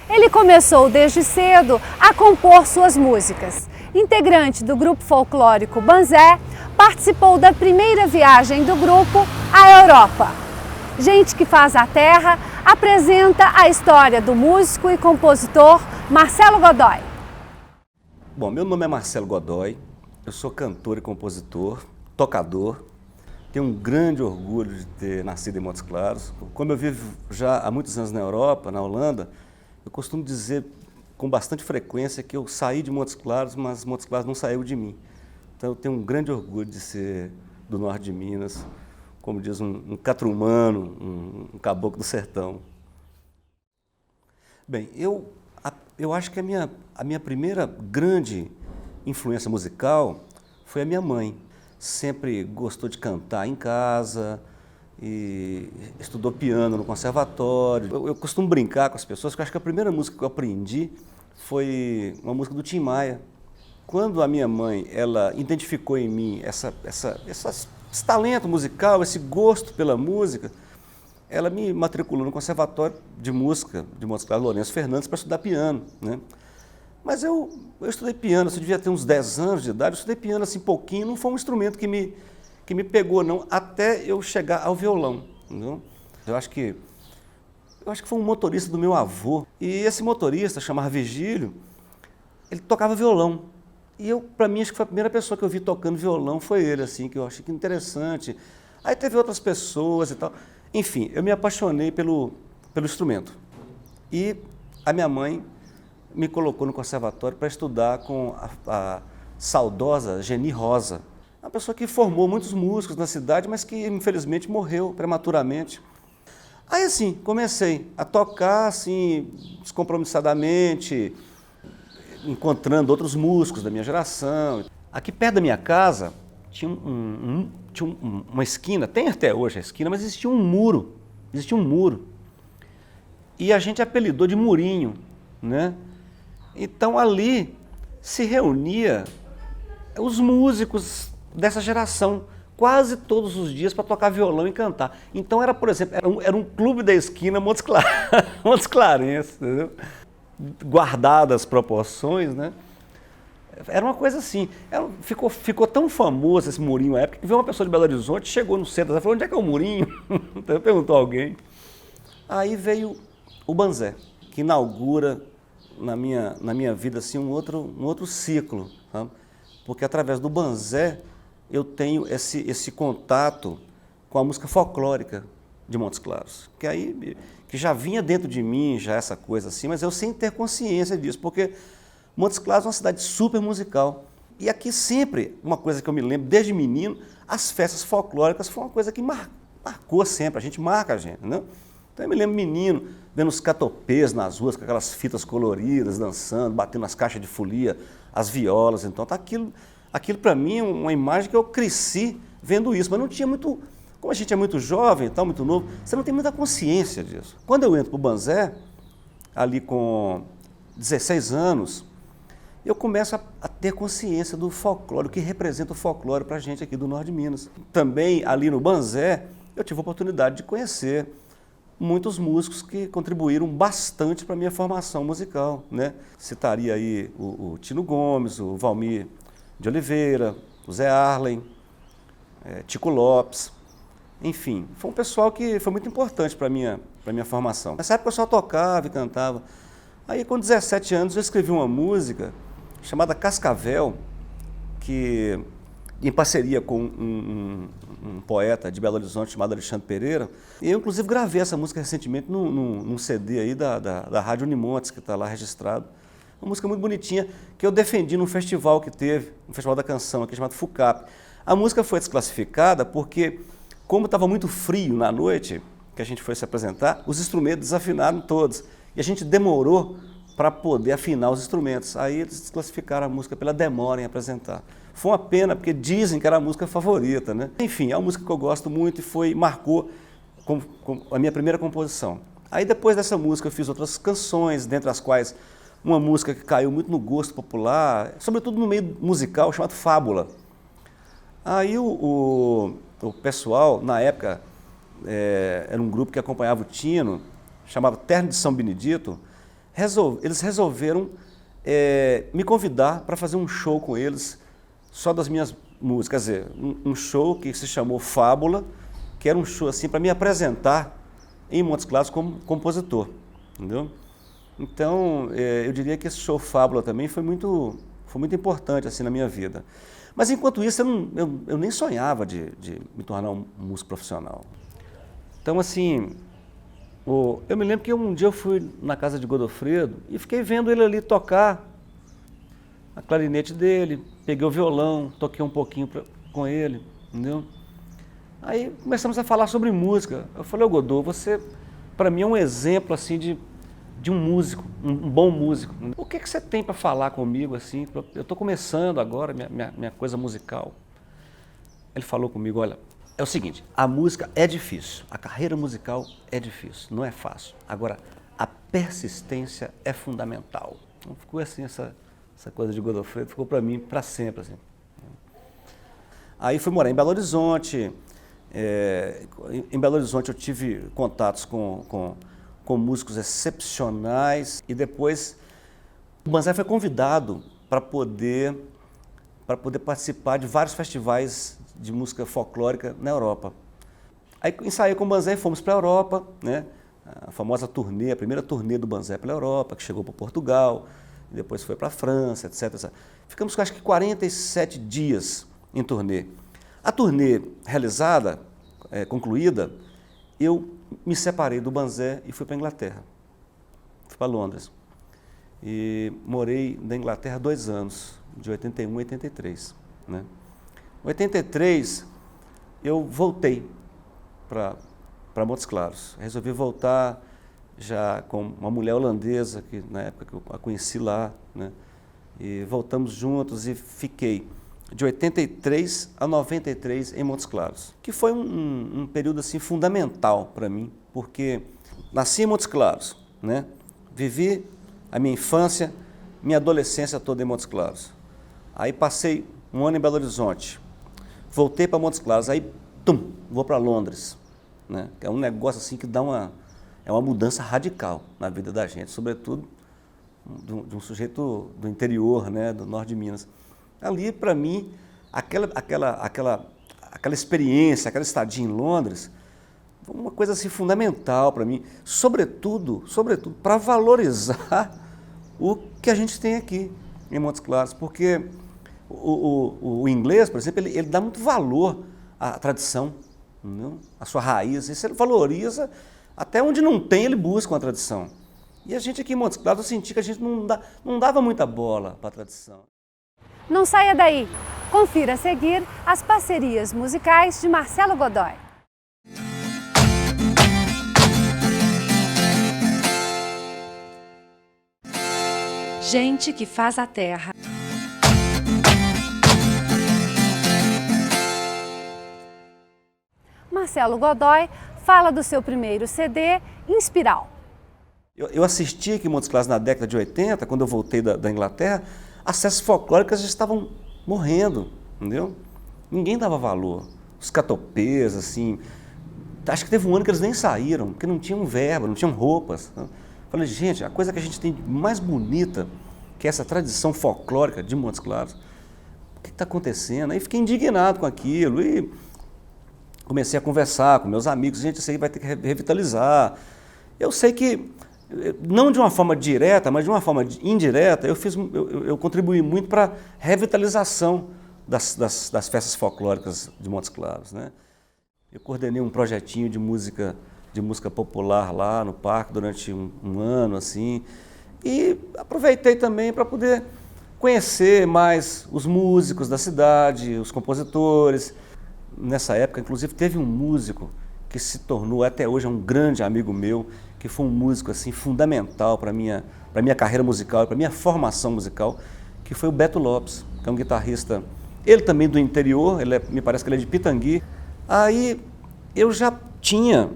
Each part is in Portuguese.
Ele começou desde cedo a compor suas músicas. Integrante do grupo folclórico Banzé, participou da primeira viagem do grupo à Europa. Gente que Faz a Terra apresenta a história do músico e compositor Marcelo Godoy. Bom, meu nome é Marcelo Godoy, eu sou cantor e compositor, tocador. Tenho um grande orgulho de ter nascido em Montes Claros. Como eu vivo já há muitos anos na Europa, na Holanda, eu costumo dizer com bastante frequência que eu saí de Montes Claros, mas Montes Claros não saiu de mim. Então eu tenho um grande orgulho de ser do norte de Minas, como diz um catrumano, um caboclo do sertão. Bem, eu acho que a minha primeira grande influência musical foi a minha mãe. Sempre gostou de cantar em casa e estudou piano no conservatório. Eu costumo brincar com as pessoas que eu acho que a primeira música que eu aprendi foi uma música do Tim Maia. Quando a minha mãe ela identificou em mim esse talento musical, esse gosto pela música, ela me matriculou no Conservatório de Música de Montes Claros, Lourenço Fernandes, para estudar piano, né? Mas eu estudei piano, eu devia ter uns 10 anos de idade, eu estudei piano assim pouquinho, não foi um instrumento que me pegou não, até eu chegar ao violão, entendeu? Eu acho que foi um motorista do meu avô, e esse motorista, chamava Vigílio, ele tocava violão. E para mim, acho que foi a primeira pessoa que eu vi tocando violão, foi ele, assim, que eu achei que interessante. Aí teve outras pessoas e tal. Enfim, eu me apaixonei pelo instrumento. E a minha mãe me colocou no conservatório para estudar com a saudosa Geni Rosa, uma pessoa que formou muitos músicos na cidade, mas que infelizmente morreu prematuramente. Aí assim, comecei a tocar assim, descompromissadamente, encontrando outros músicos da minha geração. Aqui perto da minha casa tinha uma esquina, tem até hoje a esquina, mas existia um muro. E a gente apelidou de Murinho, né? Então ali se reunia os músicos dessa geração, quase todos os dias para tocar violão e cantar. Então era, por exemplo, era um clube da esquina Montes Clarense, entendeu? Guardadas as proporções, né? Era uma coisa assim, ficou tão famoso esse Murinho à época que veio uma pessoa de Belo Horizonte, chegou no centro, falou, onde é que é o Murinho? Então perguntou alguém. Aí veio o Banzé, que inaugura na minha vida assim, um outro ciclo, sabe? Porque através do Banzé eu tenho esse contato com a música folclórica de Montes Claros, que já vinha dentro de mim, já essa coisa assim, mas eu sem ter consciência disso, porque Montes Claros é uma cidade super musical. E aqui sempre, uma coisa que eu me lembro desde menino, as festas folclóricas foi uma coisa que marcou sempre, a gente marca a gente, né? Então eu me lembro menino, vendo os catopês nas ruas com aquelas fitas coloridas, dançando, batendo as caixas de folia, as violas, então tá aquilo para mim é uma imagem que eu cresci vendo isso, mas não tinha muito, como a gente é muito jovem, tal, muito novo, você não tem muita consciência disso. Quando eu entro para o Banzé, ali com 16 anos, eu começo a ter consciência do folclore, o que representa o folclore para a gente aqui do norte de Minas. Também ali no Banzé, eu tive a oportunidade de conhecer muitos músicos que contribuíram bastante para a minha formação musical, né? Citaria aí o Tino Gomes, o Valmir de Oliveira, o Zé Arlen, Tico Lopes, enfim, foi um pessoal que foi muito importante para a minha formação. Nessa época eu só tocava e cantava. Aí com 17 anos eu escrevi uma música chamada Cascavel, que em parceria com um poeta de Belo Horizonte chamado Alexandre Pereira. E eu, inclusive, gravei essa música recentemente num CD aí da Rádio Unimontes, que está lá registrado. Uma música muito bonitinha, que eu defendi num festival que teve, um festival da canção aqui chamado FUCAP. A música foi desclassificada porque, como estava muito frio na noite que a gente foi se apresentar, os instrumentos desafinaram todos. E a gente demorou para poder afinar os instrumentos. Aí eles desclassificaram a música pela demora em apresentar. Foi uma pena, porque dizem que era a música favorita, né? Enfim, é uma música que eu gosto muito e marcou com a minha primeira composição. Aí depois dessa música eu fiz outras canções, dentre as quais uma música que caiu muito no gosto popular, sobretudo no meio musical, chamado Fábula. Aí o pessoal, na época, era um grupo que acompanhava o Tino, chamava Terno de São Benedito, eles resolveram me convidar para fazer um show com eles, só das minhas músicas, quer dizer, um show que se chamou Fábula, que era um show assim para me apresentar em Montes Claros como compositor, entendeu? Então, eu diria que esse show Fábula também foi muito importante assim na minha vida. Mas enquanto isso, eu nem sonhava de me tornar um músico profissional. Então, assim, eu me lembro que um dia eu fui na casa de Godofredo e fiquei vendo ele ali tocar a clarinete dele, peguei o violão, toquei um pouquinho com ele, entendeu? Aí começamos a falar sobre música. Eu falei, Godô, você para mim é um exemplo assim de um músico, um bom músico. O que você tem para falar comigo assim? Eu estou começando agora minha coisa musical. Ele falou comigo, olha, é o seguinte, a música é difícil, a carreira musical é difícil, não é fácil. Agora, a persistência é fundamental. Então ficou assim essa coisa de Godofredo, ficou para mim para sempre. Assim. Aí fui morar em Belo Horizonte. Em Belo Horizonte eu tive contatos com músicos excepcionais e depois o Banzé foi convidado para poder participar de vários festivais de música folclórica na Europa. Aí ensaiei com o Banzé e fomos para a Europa, né? A famosa turnê, a primeira turnê do Banzé pela Europa, que chegou para Portugal, e depois foi para a França, etc. Ficamos, acho que 47 dias em turnê. A turnê realizada, concluída, eu me separei do Banzé e fui para a Inglaterra. Fui para Londres. E morei na Inglaterra 2 anos, de 81 a 83. Né? Em 83, eu voltei para Montes Claros. Resolvi voltar já com uma mulher holandesa, que na época que eu a conheci lá, né? E voltamos juntos e fiquei de 83 a 93 em Montes Claros, que foi um período assim fundamental para mim, porque nasci em Montes Claros, né? Vivi a minha infância, minha adolescência toda em Montes Claros. Aí passei um ano em Belo Horizonte, voltei para Montes Claros, aí vou para Londres, né? É um negócio assim que dá uma mudança radical na vida da gente, sobretudo de um sujeito do interior, né, do norte de Minas. Ali, para mim, aquela experiência, aquela estadia em Londres, foi uma coisa assim fundamental para mim, sobretudo para valorizar o que a gente tem aqui em Montes Claros, porque o inglês, por exemplo, ele dá muito valor à tradição, entendeu? À sua raiz, isso ele valoriza, até onde não tem ele busca uma tradição. E a gente aqui em Montes Claros, eu senti que a gente não dava muita bola para a tradição. Não saia daí! Confira a seguir as parcerias musicais de Marcelo Godoy. Gente que faz a terra. Marcelo Godoy fala do seu primeiro CD, Inspiral. Eu assisti aqui em Montes Claros na década de 80, quando eu voltei da Inglaterra, as festas folclóricas já estavam morrendo, entendeu? Ninguém dava valor. Os catopês, assim, acho que teve um ano que eles nem saíram, porque não tinham verba, não tinham roupas. Falei, gente, a coisa que a gente tem de mais bonita, que é essa tradição folclórica de Montes Claros, o que está acontecendo? Aí fiquei indignado com aquilo e comecei a conversar com meus amigos, gente, isso aí vai ter que revitalizar. Eu sei que, não de uma forma direta, mas de uma forma indireta, eu contribuí muito para a revitalização das festas folclóricas de Montes Claros, né? Eu coordenei um projetinho de música popular lá no parque durante um ano, assim, e aproveitei também para poder conhecer mais os músicos da cidade, os compositores. Nessa época, inclusive, teve um músico que se tornou, até hoje, um grande amigo meu, que foi um músico assim, fundamental para a minha carreira musical, para a minha formação musical, que foi o Beto Lopes, que é um guitarrista, ele também do interior, me parece que ele é de Pitangui. Aí eu já tinha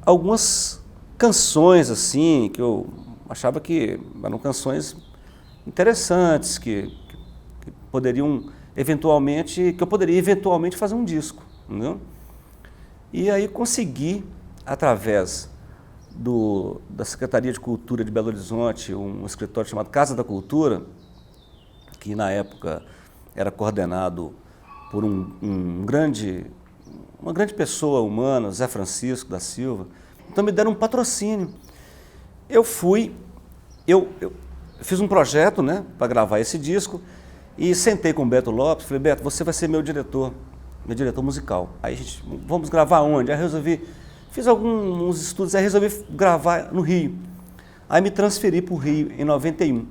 algumas canções assim, que eu achava que eram canções interessantes, que poderiam eventualmente, que eu poderia eventualmente fazer um disco, entendeu? E aí consegui, através da Secretaria de Cultura de Belo Horizonte, um escritório chamado Casa da Cultura, que na época era coordenado por uma grande pessoa humana, Zé Francisco da Silva. Então me deram um patrocínio. Eu fiz um projeto, né, para gravar esse disco e sentei com o Beto Lopes, falei, Beto, você vai ser meu diretor musical. Aí a gente, vamos gravar onde? Aí fiz alguns estudos, aí resolvi gravar no Rio. Aí me transferi para o Rio em 91.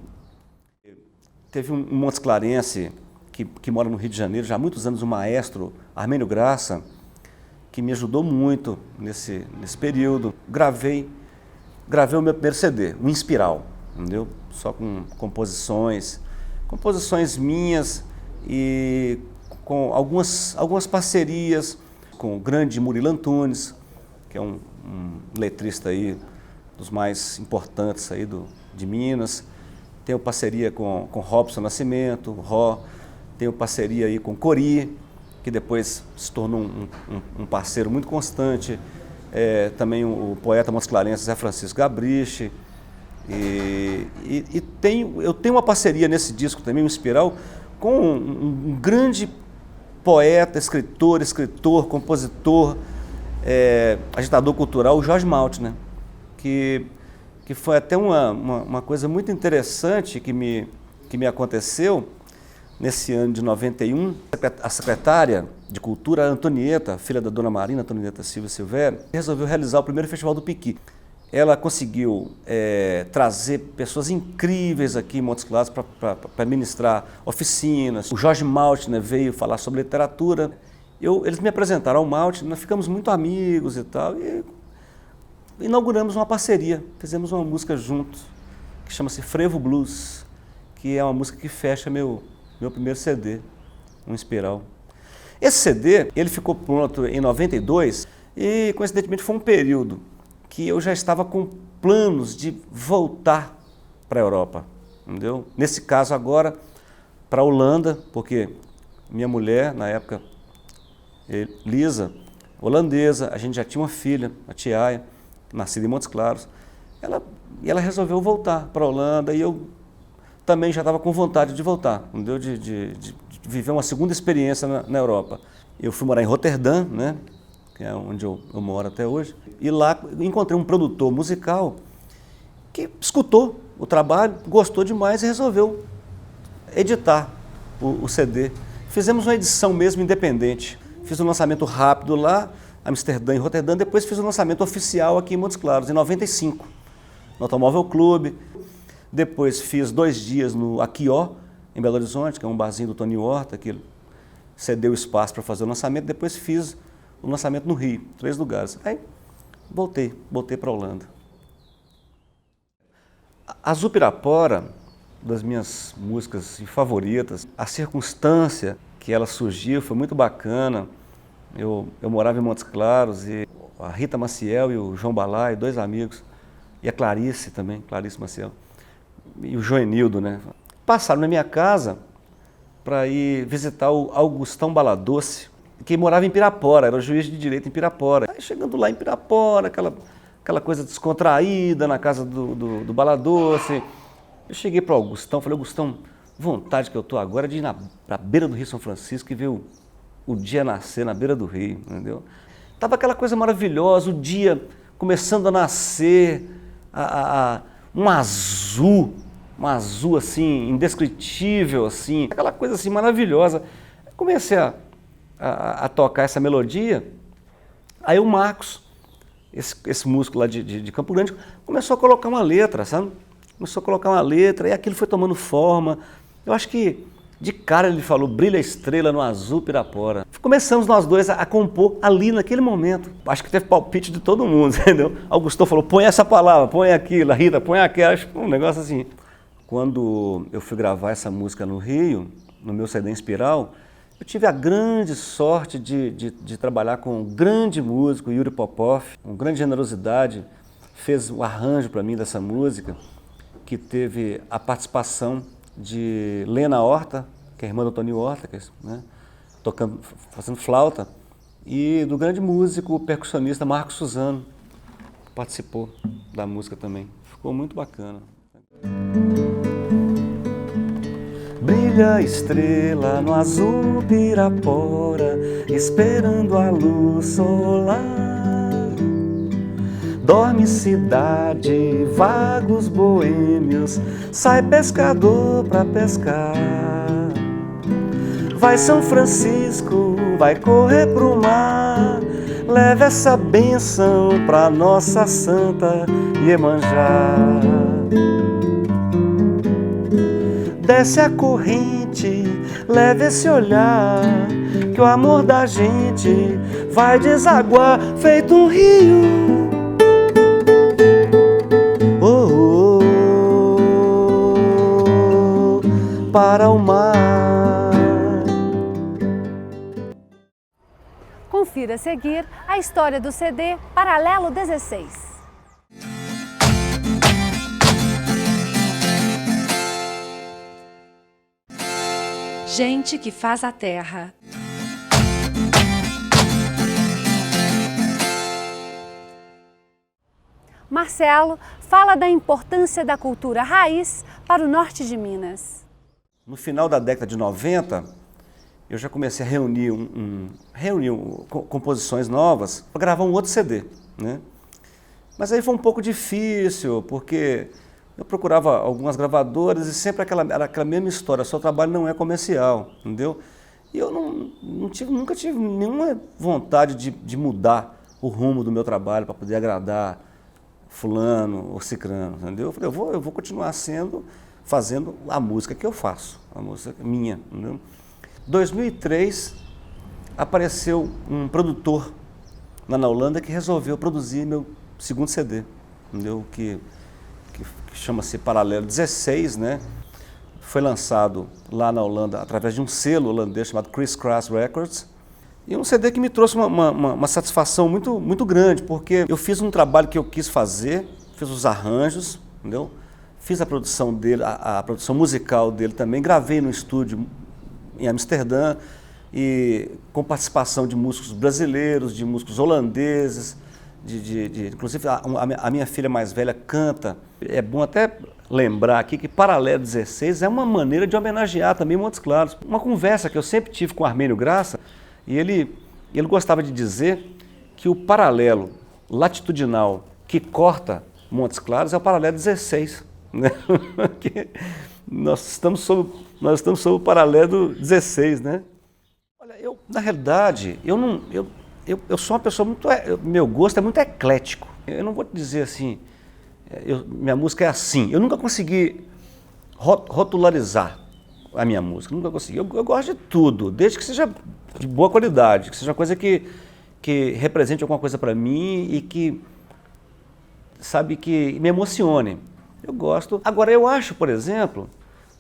Teve um Montes Clarense que mora no Rio de Janeiro já há muitos anos, o maestro Armênio Graça, que me ajudou muito nesse período. Gravei o meu primeiro CD, o Inspiral, entendeu? Só com composições minhas e com algumas parcerias com o grande Murilo Antunes, que é um letrista aí dos mais importantes aí de Minas. Tenho parceria com Robson Nascimento, Ró. Tenho parceria aí com Cori, que depois se tornou um parceiro muito constante. Também o poeta Montes Clarense Zé Francisco Gabriche. Eu tenho uma parceria nesse disco também, o Inspiral, com um grande poeta, escritor, compositor, agitador cultural, o Jorge Maltner, né? Que foi até uma coisa muito interessante que me aconteceu nesse ano de 91. A secretária de Cultura, Antonieta, filha da dona Marina Antonieta Silva Silvério, resolveu realizar o primeiro Festival do Piqui. Ela conseguiu trazer pessoas incríveis aqui em Montes Claros para ministrar oficinas. O Jorge Maltner, né, veio falar sobre literatura. Eles me apresentaram ao Maltner, nós ficamos muito amigos e tal. E inauguramos uma parceria, fizemos uma música juntos, que chama-se Frevo Blues, que é uma música que fecha meu primeiro CD, um Inspiral. Esse CD, ele ficou pronto em 92 e, coincidentemente, foi um período que eu já estava com planos de voltar para a Europa, entendeu? Nesse caso agora, para a Holanda, porque minha mulher, na época, Lisa, holandesa, a gente já tinha uma filha, a Tiaia, nascida em Montes Claros, ela resolveu voltar para a Holanda e eu também já estava com vontade de voltar, entendeu? De viver uma segunda experiência na Europa. Eu fui morar em Roterdã, né? Que é onde eu moro até hoje, e lá encontrei um produtor musical que escutou o trabalho, gostou demais e resolveu editar o CD. Fizemos uma edição mesmo independente. Fiz um lançamento rápido lá, Amsterdã e Roterdã, depois fiz um lançamento oficial aqui em Montes Claros, em 95, no Automóvel Clube. Depois fiz 2 dias no Aquió, em Belo Horizonte, que é um barzinho do Tony Horta, que cedeu espaço para fazer o lançamento. Depois fiz o lançamento no Rio, 3 lugares. Aí voltei para a Holanda. Azul Pirapora, das minhas músicas favoritas, a circunstância que ela surgiu foi muito bacana. Eu morava em Montes Claros e a Rita Maciel e o João Balai, 2 amigos, e a Clarice também, Clarice Maciel, e o Joenildo, né? Passaram na minha casa para ir visitar o Augustão Baladoce, que morava em Pirapora, era o juiz de direito em Pirapora. Aí chegando lá em Pirapora, aquela coisa descontraída na casa do Baladoce, eu cheguei para o Augustão, falei, Augustão, vontade que eu estou agora de ir para a beira do Rio São Francisco e ver o dia nascer na beira do rio, entendeu? Tava aquela coisa maravilhosa, o dia começando a nascer, um azul assim, indescritível, assim, aquela coisa assim maravilhosa. Comecei a tocar essa melodia, aí o Marcos, esse músico lá de Campo Grande, começou a colocar uma letra, sabe? Começou a colocar uma letra e aquilo foi tomando forma. Eu acho que de cara ele falou, brilha a estrela no azul Pirapora. Começamos nós dois a compor ali naquele momento. Acho que teve palpite de todo mundo, entendeu? Augusto falou, põe essa palavra, põe aquilo, a Rita, põe aquela, acho que um negócio assim. Quando eu fui gravar essa música no Rio, no meu CD Inspiral, eu tive a grande sorte de trabalhar com um grande músico, Yuri Popov, com grande generosidade, fez o arranjo para mim dessa música, que teve a participação de Lena Horta, que é irmã do Tony Horta, que é, né, fazendo flauta, e do grande músico percussionista Marcos Suzano, participou da música também. Ficou muito bacana. Brilha a estrela no azul Pirapora, esperando a luz solar. Dorme cidade, vagos boêmios, sai pescador pra pescar. Vai São Francisco, vai correr pro mar, leva essa bênção pra nossa Santa Iemanjá. Desce a corrente, leva esse olhar, que o amor da gente vai desaguar feito um rio. Oh, oh, oh, para o mar. Confira a seguir a história do CD Paralelo 16. Gente que faz a terra. Marcelo fala da importância da cultura raiz para o norte de Minas. No final da década de 90, eu já comecei a reunir composições novas para gravar um outro CD, né? Mas aí foi um pouco difícil, porque eu procurava algumas gravadoras e sempre era aquela mesma história, seu trabalho não é comercial, entendeu? E eu nunca tive nenhuma vontade de mudar o rumo do meu trabalho para poder agradar fulano ou cicrano, entendeu? Eu falei, eu vou continuar fazendo a música que eu faço, a música minha, entendeu? Em 2003, apareceu um produtor lá na Holanda que resolveu produzir meu segundo CD, entendeu? Que chama-se Paralelo 16, né? Foi lançado lá na Holanda através de um selo holandês chamado Criss Cross Records. E um CD que me trouxe uma satisfação muito grande, porque eu fiz um trabalho que eu quis fazer, fiz os arranjos, entendeu? Fiz a produção dele, a produção musical dele também, gravei no estúdio em Amsterdã, e com participação de músicos brasileiros, de músicos holandeses, inclusive a minha filha mais velha canta. É bom até lembrar aqui que Paralelo 16 é uma maneira de homenagear também Montes Claros. Uma conversa que eu sempre tive com o Armênio Graça, e ele gostava de dizer que o paralelo latitudinal que corta Montes Claros é o Paralelo 16. Né? nós estamos sob o Paralelo 16, né? Olha, na realidade, eu sou uma pessoa meu gosto é muito eclético. Eu não vou te dizer assim, minha música é assim. Eu nunca consegui rotularizar a minha música, nunca consegui. Eu gosto de tudo, desde que seja de boa qualidade, que seja uma coisa que represente alguma coisa para mim e que me emocione. Eu gosto. Agora, eu acho, por exemplo,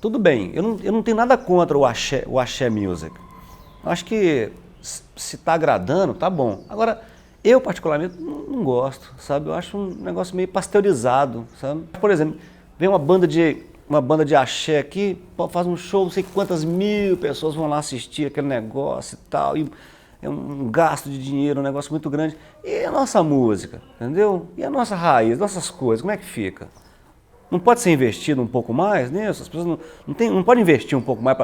tudo bem, eu não tenho nada contra o axé music. Eu acho que se está agradando, tá bom. Agora, eu particularmente não gosto, sabe? Eu acho um negócio meio pasteurizado, sabe? Por exemplo, vem uma banda de axé aqui, faz um show, não sei quantas mil pessoas vão lá assistir aquele negócio e tal, e é um gasto de dinheiro, um negócio muito grande. E a nossa música, entendeu? E a nossa raiz, nossas coisas, como é que fica? Não pode ser investido um pouco mais nisso? As pessoas não podem investir um pouco mais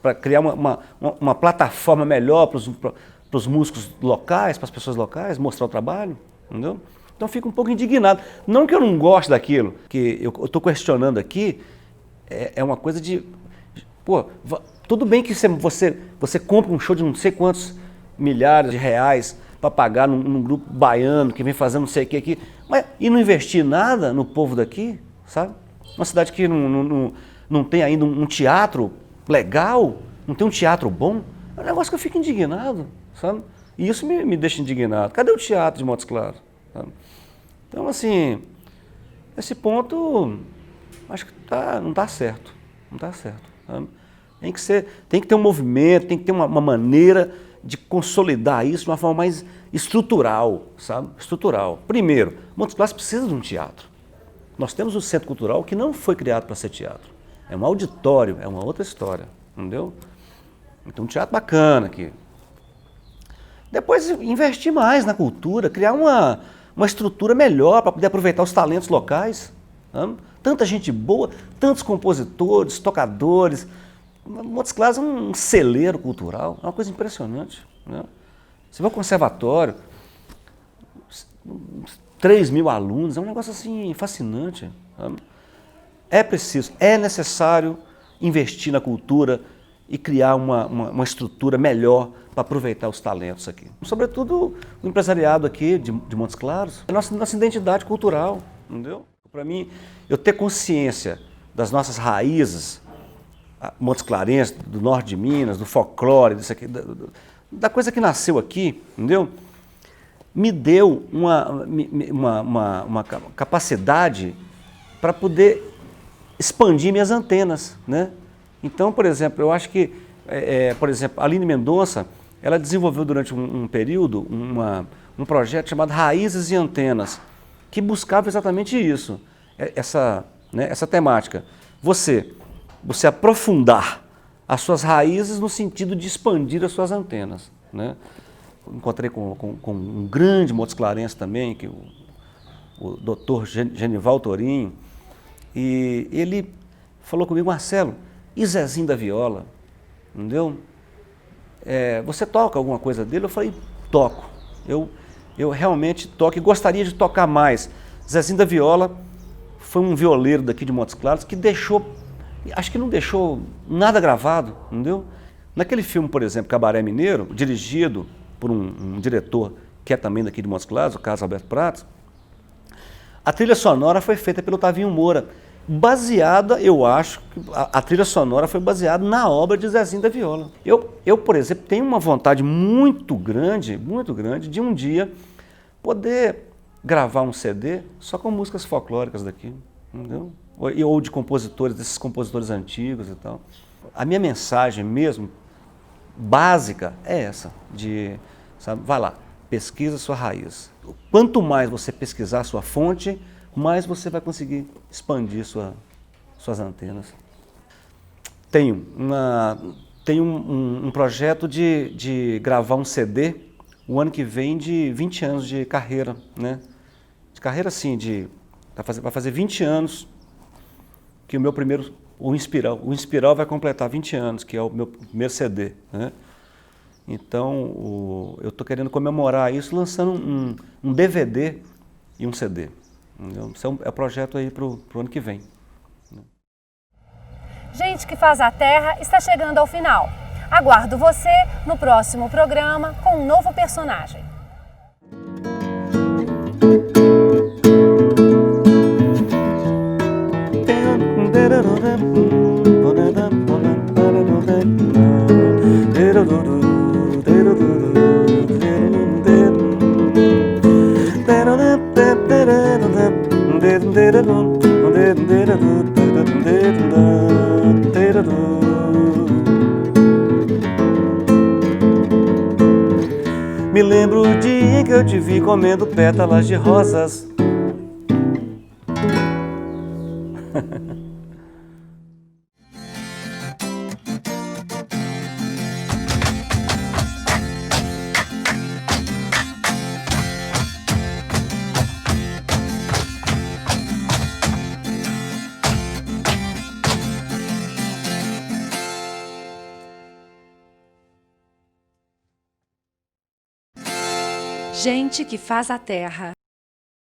para criar uma plataforma melhor para os músicos locais, para as pessoas locais, mostrar o trabalho, entendeu? Então eu fico um pouco indignado. Não que eu não goste daquilo, que eu estou questionando aqui, é uma coisa de... Pô, tudo bem que você compra um show de não sei quantos milhares de reais para pagar num grupo baiano que vem fazendo não sei o que aqui, mas e não investir nada no povo daqui, sabe? Uma cidade que não tem ainda um teatro legal, não tem um teatro bom, é um negócio que eu fico indignado, sabe? E isso me deixa indignado. Cadê o teatro de Montes Claros? Sabe? Então, assim, esse ponto, acho que não está certo, não está certo. Sabe? Tem que ter um movimento, tem que ter uma maneira de consolidar isso de uma forma mais estrutural, sabe? Estrutural. Primeiro, Montes Claros precisa de um teatro. Nós temos o Centro Cultural que não foi criado para ser teatro. É um auditório, é uma outra história, entendeu? Então, um teatro bacana aqui. Depois, investir mais na cultura, criar uma uma estrutura melhor para poder aproveitar os talentos locais. Né? Tanta gente boa, tantos compositores, tocadores. Montes Claros é um celeiro cultural, é uma coisa impressionante. Né? Você vai ao conservatório, 3.000 alunos, é um negócio assim fascinante. Né? É preciso, é necessário investir na cultura e criar uma estrutura melhor para aproveitar os talentos aqui. Sobretudo o empresariado aqui de Montes Claros, é nossa identidade cultural, entendeu? Para mim, eu ter consciência das nossas raízes, Montes Clarenses, do norte de Minas, do folclore, disso aqui, da coisa que nasceu aqui, entendeu? Me deu uma capacidade para poder expandir minhas antenas, né? Então, por exemplo, eu acho que, por exemplo, a Aline Mendonça, ela desenvolveu durante um período um projeto chamado Raízes e Antenas, que buscava exatamente isso, essa temática. Você aprofundar as suas raízes no sentido de expandir as suas antenas, né? Encontrei com um grande Montes Clarense também, que o doutor Genival Torinho, e ele falou comigo: Marcelo, e Zezinho da Viola, entendeu? Você toca alguma coisa dele? Eu falei: toco, eu realmente toco e gostaria de tocar mais. Zezinho da Viola foi um violeiro daqui de Montes Claros que acho que não deixou nada gravado, entendeu? Naquele filme, por exemplo, Cabaré Mineiro, dirigido por um diretor que é também daqui de Montes Claros, o Carlos Alberto Pratos, a trilha sonora foi feita pelo Tavinho Moura, baseada, eu acho, que a trilha sonora foi baseada na obra de Zezinho da Viola. Eu, por exemplo, tenho uma vontade muito grande de um dia poder gravar um CD só com músicas folclóricas daqui, entendeu? Ou de compositores, desses compositores antigos e tal. A minha mensagem mesmo, básica, é essa, sabe, vai lá, pesquisa a sua raiz. Quanto mais você pesquisar a sua fonte, mais você vai conseguir expandir suas antenas. Tenho um projeto de gravar um CD o ano que vem de 20 anos de carreira, né? De carreira, sim, vai fazer 20 anos que o meu primeiro, o Inspiral vai completar 20 anos, que é o meu primeiro CD, né? Então, eu estou querendo comemorar isso lançando um DVD e um CD. Isso é um projeto aí para o ano que vem. Gente que Faz a Terra está chegando ao final. Aguardo você no próximo programa com um novo personagem. Me lembro o dia em que eu te vi comendo pétalas de rosas. Gente que Faz a Terra.